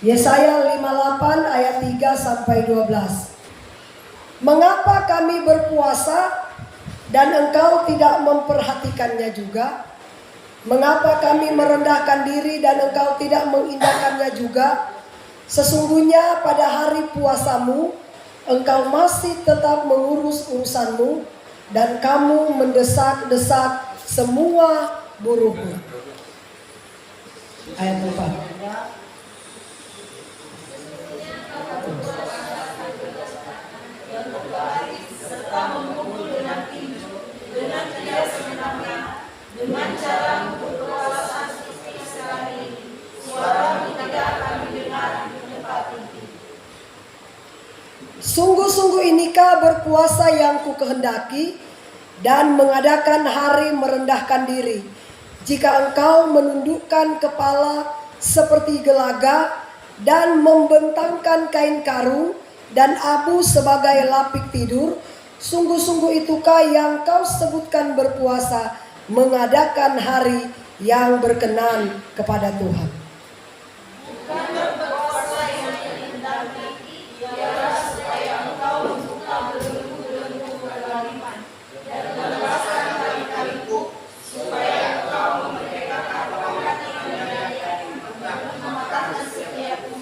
Yesaya 58 ayat 3 sampai 12. Mengapa kami berpuasa dan engkau tidak memperhatikannya juga? Mengapa kami merendahkan diri dan engkau tidak mengindahkannya juga? Sesungguhnya pada hari puasamu engkau masih tetap mengurus urusanmu dan kamu mendesak-desak semua buruhmu. Ayat 4. Dengan cara berpuasa seperti sekarang ini, suaramu tidak akan didengar di tempat tinggi. Sungguh-sungguh inikah berpuasa yang ku kehendaki dan mengadakan hari merendahkan diri. Jika engkau menundukkan kepala seperti gelaga dan membentangkan kain karung dan abu sebagai lapik tidur, sungguh-sungguh itukah yang kau sebutkan berpuasa, mengadakan hari yang berkenan kepada Tuhan. Bukan berpuasa yang dikehendaki, ialah supaya engkau membuka belenggu-belenggu berlimpah dan melepaskan tali-taliku, supaya engkau memerdekakan orang yang mematahkan setiapmu.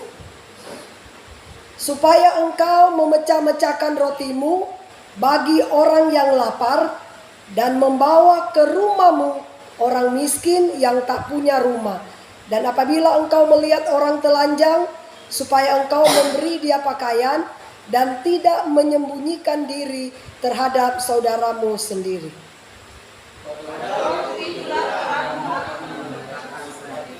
Supaya engkau memecah-mecahkan rotimu bagi orang yang lapar dan membawa ke rumahmu orang miskin yang tak punya rumah. Dan apabila engkau melihat orang telanjang, supaya engkau memberi dia pakaian dan tidak menyembunyikan diri terhadap saudaramu sendiri. Pada waktu itulah kamu akan memberkati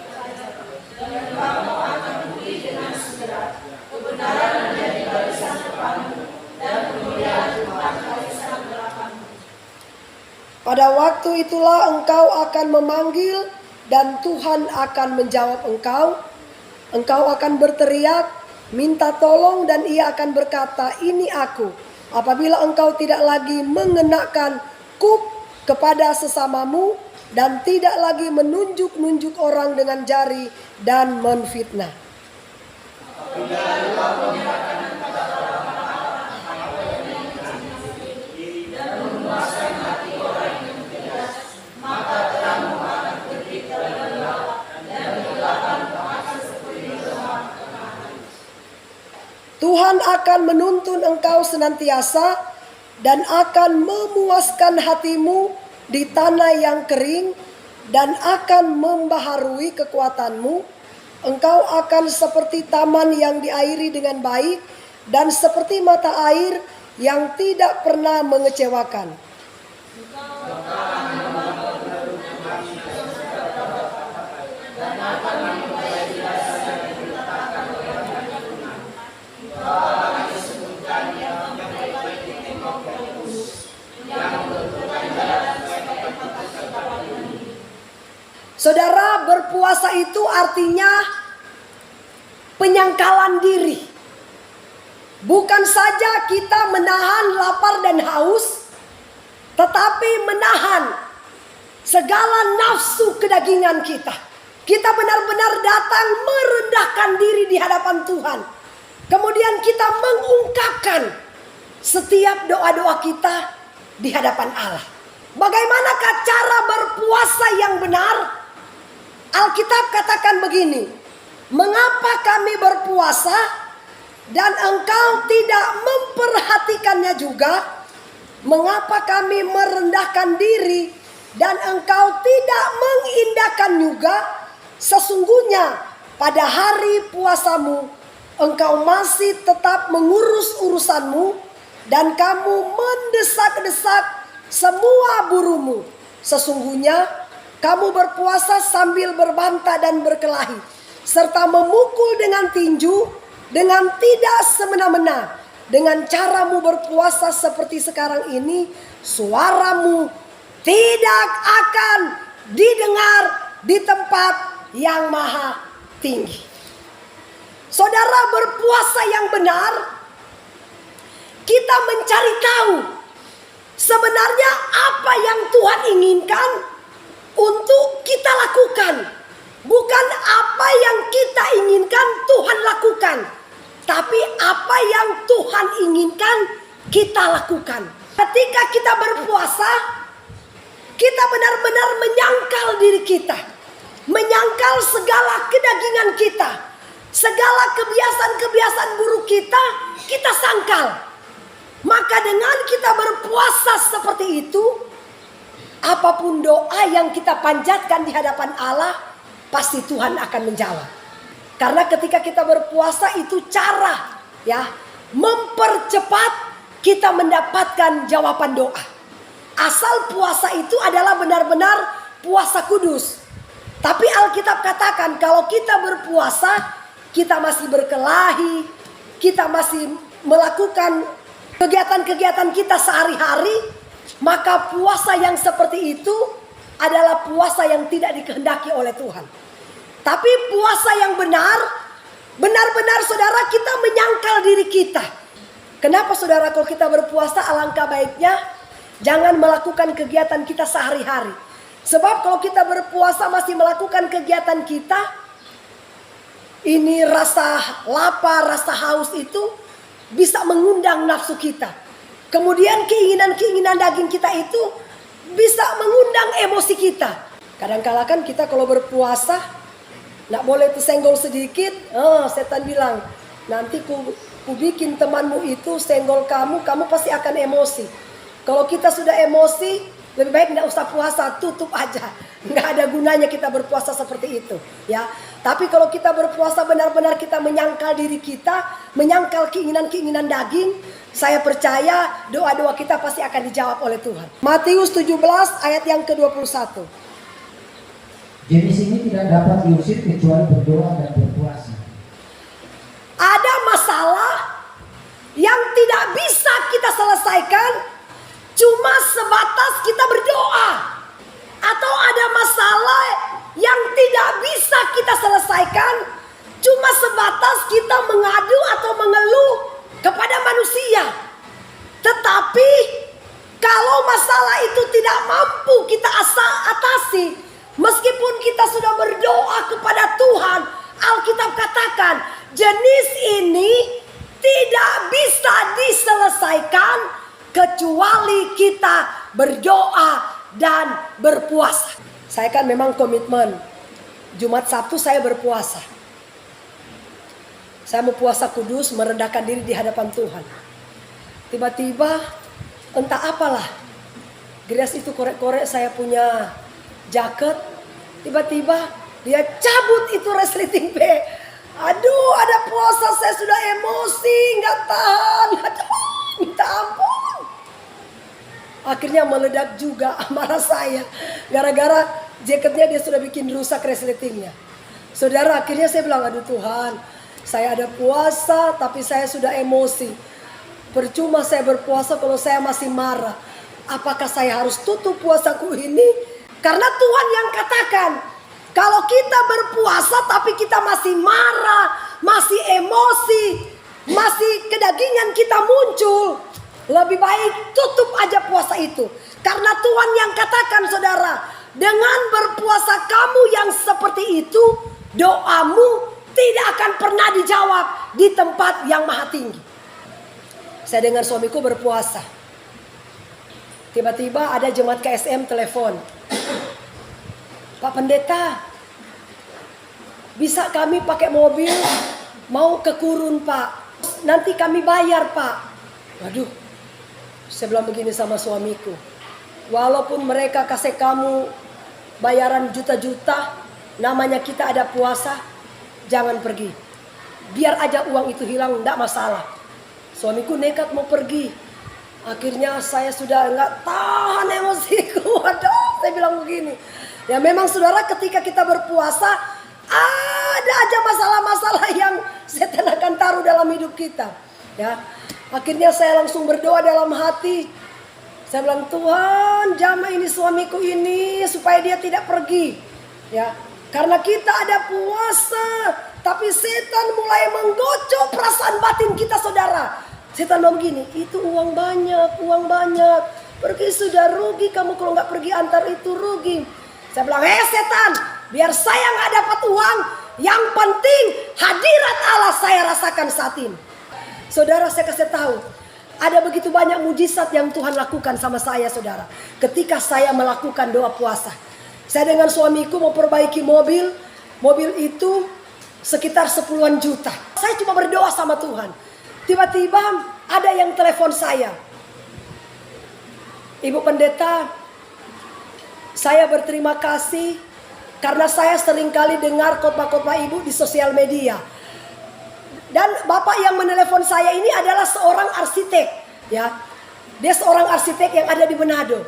dan kamu akan pulih dengan segera. Kebenaran menjadi barisan depanmu dan kemuliaan Tuhan barisan belakangmu. Pada waktu itulah engkau akan memanggil dan Tuhan akan menjawab engkau. Engkau akan berteriak, minta tolong dan ia akan berkata, ini aku. Apabila engkau tidak lagi mengenakan kup kepada sesamamu dan tidak lagi menunjuk-nunjuk orang dengan jari dan menfitnah. Tuhan akan menuntun engkau senantiasa dan akan memuaskan hatimu di tanah yang kering dan akan membaharui kekuatanmu. Engkau akan seperti taman yang diairi dengan baik dan seperti mata air yang tidak pernah mengecewakan. Saudara, berpuasa itu artinya penyangkalan diri. Bukan saja kita menahan lapar dan haus, tetapi menahan segala nafsu kedagingan kita. Kita benar-benar datang merendahkan diri di hadapan Tuhan. Kemudian kita mengungkapkan setiap doa-doa kita di hadapan Allah. Bagaimanakah cara berpuasa yang benar? Alkitab katakan begini, mengapa kami berpuasa dan engkau tidak memperhatikannya juga? Mengapa kami merendahkan diri dan engkau tidak mengindahkan juga? Sesungguhnya pada hari puasamu engkau masih tetap mengurus urusanmu dan kamu mendesak-desak semua buruhmu. Sesungguhnya kamu berpuasa sambil berbantah dan berkelahi, serta memukul dengan tinju, dengan tidak semena-mena. Dengan caramu berpuasa seperti sekarang ini, suaramu tidak akan didengar di tempat yang maha tinggi. Saudara, berpuasa yang benar, kita mencari tahu sebenarnya apa yang Tuhan inginkan untuk kita lakukan. Bukan apa yang kita inginkan Tuhan lakukan. lakukan. Tapi apa yang Tuhan inginkan kita lakukan. Ketika kita berpuasa, kita benar-benar menyangkal diri kita. Menyangkal segala kedagingan kita. Segala kebiasaan-kebiasaan buruk kita, kita sangkal. Maka dengan kita berpuasa seperti itu, apapun doa yang kita panjatkan di hadapan Allah, pasti Tuhan akan menjawab. Karena ketika kita berpuasa itu cara mempercepat kita mendapatkan jawaban doa. Asal puasa itu adalah benar-benar puasa kudus. Tapi Alkitab katakan kalau kita berpuasa, kita masih berkelahi, kita masih melakukan kegiatan-kegiatan kita sehari-hari, maka puasa yang seperti itu adalah puasa yang tidak dikehendaki oleh Tuhan. Tapi puasa yang benar-benar saudara kita menyangkal diri kita. Kenapa saudara kalau kita berpuasa alangkah baiknya jangan melakukan kegiatan kita sehari-hari. Sebab kalau kita berpuasa masih melakukan kegiatan kita, ini rasa lapar, rasa haus itu bisa mengundang nafsu kita. Kemudian keinginan-keinginan daging kita itu bisa mengundang emosi kita. Kadang-kala kan kita kalau berpuasa nggak boleh tersenggol sedikit. Setan bilang, nanti ku bikin temanmu itu senggol kamu pasti akan emosi. Kalau kita sudah emosi, lebih baik nggak usah puasa, tutup aja. Nggak ada gunanya kita berpuasa seperti itu, ya. Tapi kalau kita berpuasa benar-benar kita menyangkal diri kita, menyangkal keinginan-keinginan daging, saya percaya doa-doa kita pasti akan dijawab oleh Tuhan. Matius 17 ayat yang ke-21. Jenis ini tidak dapat diusir kecuali berdoa dan berpuasa. Ada masalah yang tidak bisa kita selesaikan cuma sebatas kita berdoa. Atau ada masalah yang tidak bisa kita selesaikan cuma sebatas kita mengadu atau mengeluh kepada manusia. Tetapi kalau masalah itu tidak mampu kita atasi, meskipun kita sudah berdoa kepada Tuhan, Alkitab katakan jenis ini tidak bisa diselesaikan kecuali kita berdoa dan berpuasa. Saya kan memang komitmen Jumat Sabtu saya berpuasa. Saya mau puasa kudus, merendahkan diri di hadapan Tuhan. Tiba-tiba entah apalah, Grace itu korek-korek saya punya jaket. Tiba-tiba dia cabut itu resleting bag. Aduh, ada puasa saya sudah emosi, nggak tahan. Aduh, minta ampun. Akhirnya meledak juga amarah saya. Gara-gara jaketnya dia sudah bikin rusak resletingnya. Saudara, akhirnya saya bilang, aduh Tuhan, saya ada puasa tapi saya sudah emosi. Percuma saya berpuasa kalau saya masih marah. Apakah saya harus tutup puasaku ini? Karena Tuhan yang katakan, kalau kita berpuasa tapi kita masih marah, masih emosi, masih kedagingan kita muncul, lebih baik tutup aja puasa itu. Karena Tuhan yang katakan saudara, dengan berpuasa kamu yang seperti itu, doamu tidak akan pernah dijawab di tempat yang maha tinggi. Saya dengar suamiku berpuasa. Tiba-tiba ada jemaat KSM telepon. Pak Pendeta, bisa kami pakai mobil mau ke Kurun Pak. Nanti kami bayar Pak. Waduh, saya bilang begini sama suamiku. Walaupun mereka kasih kamu bayaran juta-juta, namanya kita ada puasa, jangan pergi. Biar aja uang itu hilang, enggak masalah. Suamiku nekat mau pergi. Akhirnya saya sudah enggak tahan emosiku. Aduh, saya bilang begini. Ya memang saudara, ketika kita berpuasa, ada aja masalah-masalah yang setan akan taruh dalam hidup kita. Ya, akhirnya saya langsung berdoa dalam hati. Saya bilang, Tuhan, jamah ini suamiku ini supaya dia tidak pergi. Ya, karena kita ada puasa, tapi setan mulai menggocok perasaan batin kita, saudara. Setan bilang begini, itu uang banyak, pergi sudah rugi, kamu kalau nggak pergi antar itu rugi. Saya bilang, setan, biar saya nggak dapat uang, Yang penting hadirat Allah saya rasakan saat ini. Saudara, saya kasih tahu, ada begitu banyak mujizat yang Tuhan lakukan sama saya, saudara. Ketika saya melakukan doa puasa. Saya dengan suamiku mau perbaiki mobil. Mobil itu sekitar 10-an juta. Saya cuma berdoa sama Tuhan. Tiba-tiba ada yang telepon saya. Ibu pendeta, saya berterima kasih karena saya seringkali dengar khotbah-khotbah ibu di sosial media. Dan bapak yang menelepon saya ini adalah seorang arsitek, ya. Dia seorang arsitek yang ada di Manado.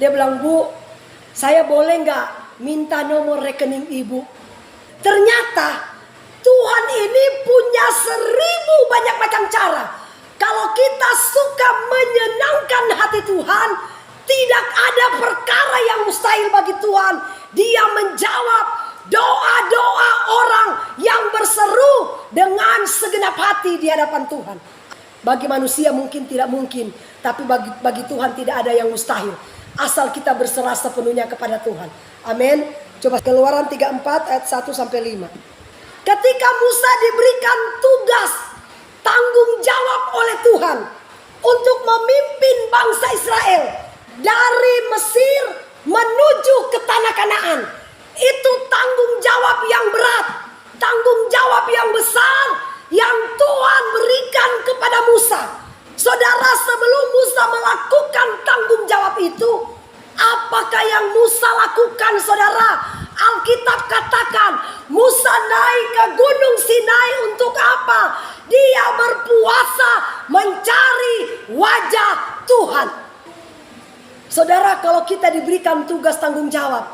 Dia bilang, "Bu, saya boleh nggak minta nomor rekening ibu?" Ternyata Tuhan ini punya 1000 banyak macam cara. Kalau kita suka menyenangkan hati Tuhan, tidak ada perkara yang mustahil bagi Tuhan. Dia menjawab doa-doa orang yang berseru dengan segenap hati di hadapan Tuhan. Bagi manusia mungkin tidak mungkin, tapi bagi Tuhan tidak ada yang mustahil. Asal kita berserah sepenuhnya kepada Tuhan. Amin. Coba Keluaran 34 ayat 1-5. Ketika Musa diberikan tugas tanggung jawab oleh Tuhan untuk memimpin bangsa Israel dari Mesir menuju ke tanah Kanaan. Itu tanggung jawab yang berat, tanggung jawab yang besar yang Tuhan berikan kepada Musa. Saudara, sebelum Musa melakukan tanggung jawab itu, apakah yang Musa lakukan, saudara? Alkitab katakan Musa naik ke Gunung Sinai untuk apa? Dia berpuasa mencari wajah Tuhan. Saudara, kalau kita diberikan tugas tanggung jawab,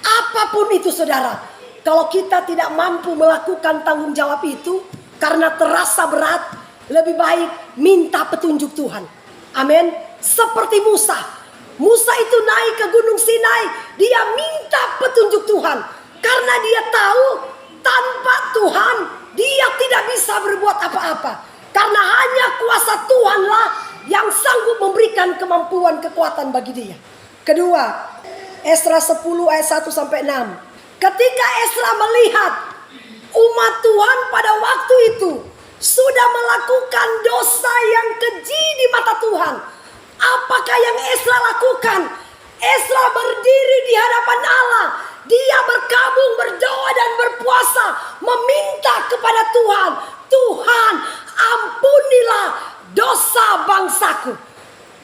apapun itu saudara, kalau kita tidak mampu melakukan tanggung jawab itu karena terasa berat, lebih baik minta petunjuk Tuhan. Amin. Seperti Musa. Musa itu naik ke Gunung Sinai, dia minta petunjuk Tuhan. Karena dia tahu tanpa Tuhan dia tidak bisa berbuat apa-apa. Karena hanya kuasa Tuhanlah yang sanggup memberikan kemampuan kekuatan bagi dia. Kedua, Esra 10 ayat 1-6. Ketika Esra melihat umat Tuhan pada waktu itu sudah melakukan dosa yang keji di mata Tuhan, apakah yang Esra lakukan? Esra berdiri di hadapan Allah. Dia berkabung, berdoa dan berpuasa, meminta kepada Tuhan, "Tuhan, ampunilah dosa bangsaku."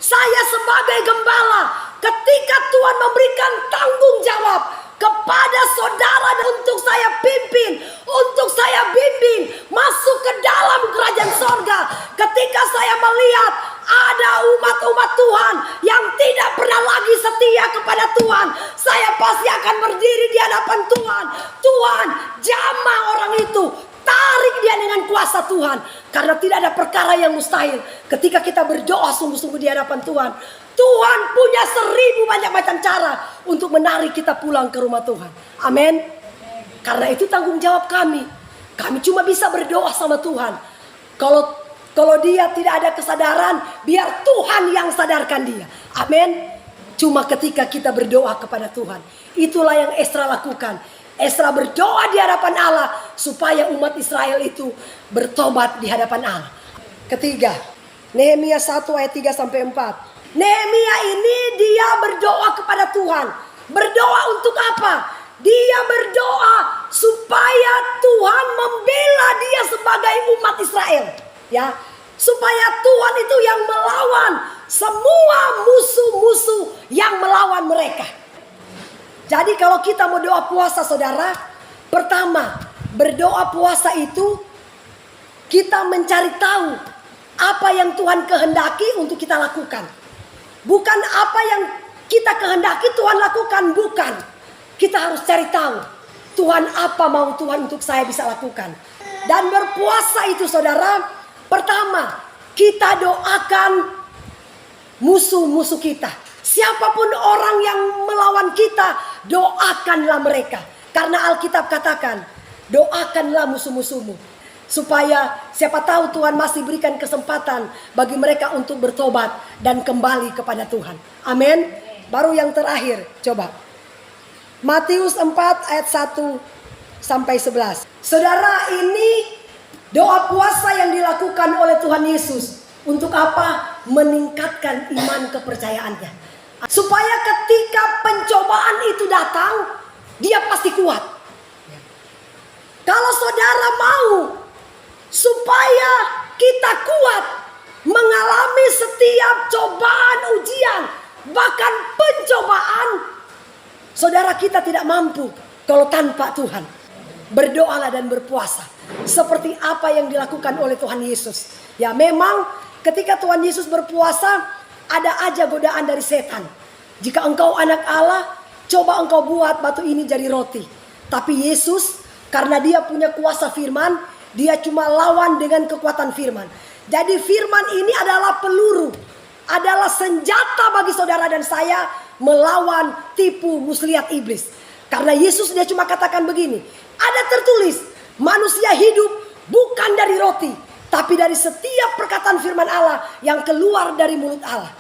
Saya sebagai gembala, ketika Tuhan memberikan tanggung jawab kepada saudara untuk saya pimpin, untuk saya bimbing masuk ke dalam kerajaan sorga. Ketika saya melihat ada umat-umat Tuhan yang tidak pernah lagi setia kepada Tuhan, saya pasti akan berdiri di hadapan Tuhan. Tuhan, jamah orang itu, tarik dia dengan kuasa Tuhan. Karena tidak ada perkara yang mustahil ketika kita berdoa sungguh-sungguh di hadapan Tuhan. Tuhan punya 1000 banyak macam cara untuk menarik kita pulang ke rumah Tuhan. Amin. Karena itu tanggung jawab kami. Kami cuma bisa berdoa sama Tuhan. Kalau dia tidak ada kesadaran, biar Tuhan yang sadarkan dia. Amin. Cuma ketika kita berdoa kepada Tuhan. Itulah yang Esra lakukan. Esra berdoa di hadapan Allah supaya umat Israel itu bertobat di hadapan Allah. Ketiga, Nehemia 1 ayat 3-4. Nehemia ini dia berdoa kepada Tuhan. Berdoa untuk apa? Dia berdoa supaya Tuhan membela dia sebagai umat Israel. Ya, supaya Tuhan itu yang melawan semua musuh-musuh yang melawan mereka. Jadi kalau kita mau doa puasa saudara, pertama berdoa puasa itu kita mencari tahu apa yang Tuhan kehendaki untuk kita lakukan. Bukan apa yang kita kehendaki Tuhan lakukan, bukan. Kita harus cari tahu Tuhan apa mau Tuhan untuk saya bisa lakukan. Dan berpuasa itu saudara, pertama kita doakan musuh-musuh kita. Siapapun orang yang melawan kita, doakanlah mereka. Karena Alkitab katakan, doakanlah musuh-musuhmu. Supaya siapa tahu Tuhan masih berikan kesempatan bagi mereka untuk bertobat dan kembali kepada Tuhan. Amin. Baru yang terakhir, coba. Matius 4 ayat 1 sampai 11. Saudara, ini doa puasa yang dilakukan oleh Tuhan Yesus. Untuk apa? Meningkatkan iman kepercayaannya. Supaya ketika pencobaan itu datang, dia pasti kuat. Kalau saudara mau supaya kita kuat mengalami setiap cobaan, ujian, bahkan pencobaan, saudara, kita tidak mampu kalau tanpa Tuhan. Berdoalah dan berpuasa seperti apa yang dilakukan oleh Tuhan Yesus. Ya, memang ketika Tuhan Yesus berpuasa, ada aja godaan dari setan. Jika engkau anak Allah, coba engkau buat batu ini jadi roti. Tapi Yesus, karena dia punya kuasa firman, dia cuma lawan dengan kekuatan firman. Jadi firman ini adalah peluru, adalah senjata bagi saudara dan saya melawan tipu muslihat iblis. Karena Yesus dia cuma katakan begini, ada tertulis, manusia hidup bukan dari roti, tapi dari setiap perkataan firman Allah yang keluar dari mulut Allah.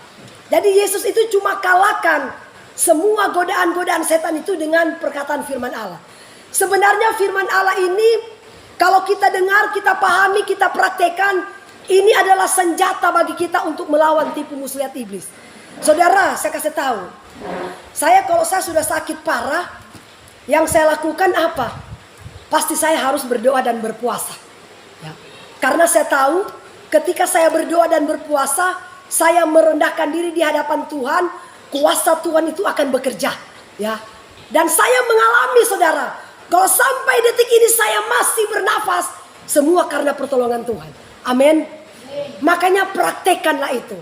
Jadi Yesus itu cuma kalahkan semua godaan-godaan setan itu dengan perkataan firman Allah. Sebenarnya firman Allah ini kalau kita dengar, kita pahami, kita praktekkan, ini adalah senjata bagi kita untuk melawan tipu muslihat iblis. Saudara, saya kasih tahu. Kalau saya sudah sakit parah, yang saya lakukan apa? Pasti saya harus berdoa dan berpuasa. Ya. Karena saya tahu ketika saya berdoa dan berpuasa, saya merendahkan diri di hadapan Tuhan, kuasa Tuhan itu akan bekerja. Ya. Dan saya mengalami, saudara, kalau sampai detik ini saya masih bernafas, semua karena pertolongan Tuhan. Amin. Makanya praktekkanlah itu.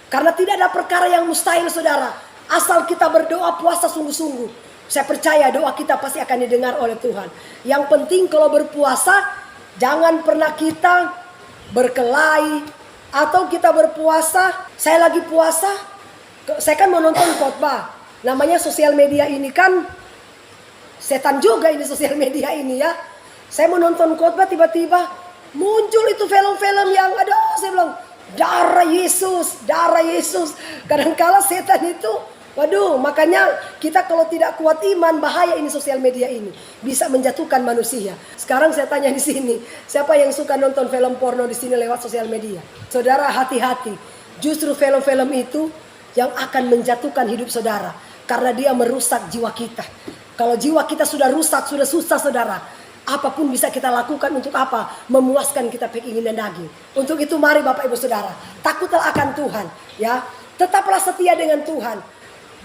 Karena tidak ada perkara yang mustahil, saudara. Asal kita berdoa puasa sungguh-sungguh, saya percaya doa kita pasti akan didengar oleh Tuhan. Yang penting kalau berpuasa, jangan pernah kita berkelahi. Atau kita berpuasa, saya lagi puasa, saya kan mau nonton khotbah. Namanya sosial media ini kan setan juga, ini sosial media ini ya. Saya mau nonton khotbah, tiba-tiba muncul itu film-film yang ada, saya bilang darah Yesus, darah Yesus. Kadang-kala setan itu, waduh, makanya kita kalau tidak kuat iman, bahaya ini sosial media ini, bisa menjatuhkan manusia. Sekarang saya tanya di sini, siapa yang suka nonton film porno di sini lewat sosial media? Saudara, hati-hati. Justru film-film itu yang akan menjatuhkan hidup saudara, karena dia merusak jiwa kita. Kalau jiwa kita sudah rusak, sudah susah, saudara, apapun bisa kita lakukan untuk apa? Memuaskan kita keinginan daging. Untuk itu mari Bapak Ibu Saudara, takutlah akan Tuhan, ya. Tetaplah setia dengan Tuhan.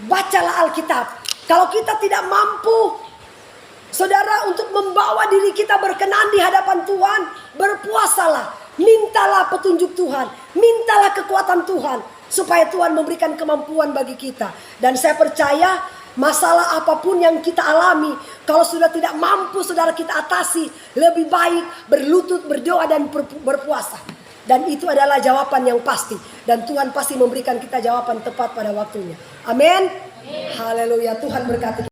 Bacalah Alkitab. Kalau kita tidak mampu, saudara, untuk membawa diri kita berkenan di hadapan Tuhan, berpuasalah. Mintalah petunjuk Tuhan, mintalah kekuatan Tuhan, supaya Tuhan memberikan kemampuan bagi kita. Dan saya percaya masalah apapun yang kita alami, kalau sudah tidak mampu saudara kita atasi, lebih baik berlutut, berdoa dan berpuasa. Dan itu adalah jawaban yang pasti. Dan Tuhan pasti memberikan kita jawaban tepat pada waktunya. Amin. Haleluya. Tuhan berkati.